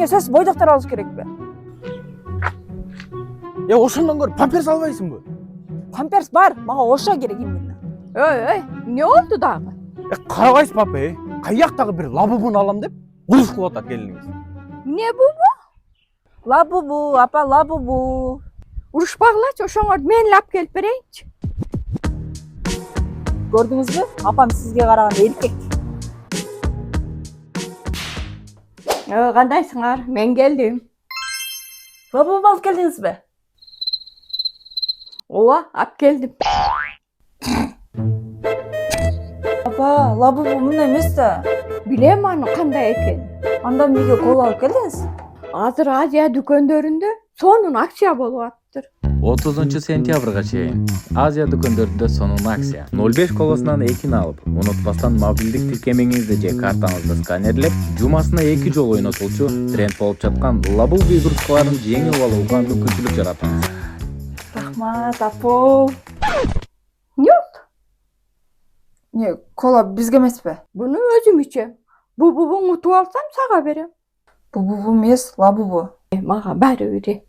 Сіз бойдақтар алыш керек бе? Ошондан көрүп памперс албайсыңбы? Памперс бар, мага ошо керек именно. Ой, не oldu дагы? Карабайсыз папа, каяктагы бир лабубуну алам деп кулуш кылып атат келиниңиз. Ne bu? Лабубу, апа, лабубу. Урушпагылачы, ошоңор мен лап келип берейинчи. Көрдүңүзбү? Апам сизге караганда эркек. Кандайсыңар? Мен келдим. Лабубу алып келдиңизби? Ооба, алып келдим. Апа, лабубу мындай эмес да. Билем аны кандай экенин. Анда эмнеге кола алып келдиңиз? Азыр Азия дүкөндөрүндө сонун акция болуп атыптыр. 30 сентябрга чейин Азия дүкөндөрүндө сонун акция. 05 колосунан экини алып, унутпастан мобилдик тиркемеңизди же картаңызды сканерлеп, жумасына 2 жолу ойнотулчу тренд болуп жаткан лабубу игрушкаларын жеңип алууга мүмкүнчүлүк жаратыңыз. Рахмат, апа. Не, Кола бизге эмеспи? буну өзүм ичем. Бубубуң утуп алсам сага берем. Бубубу эмес, лабубу. Мага баары бир.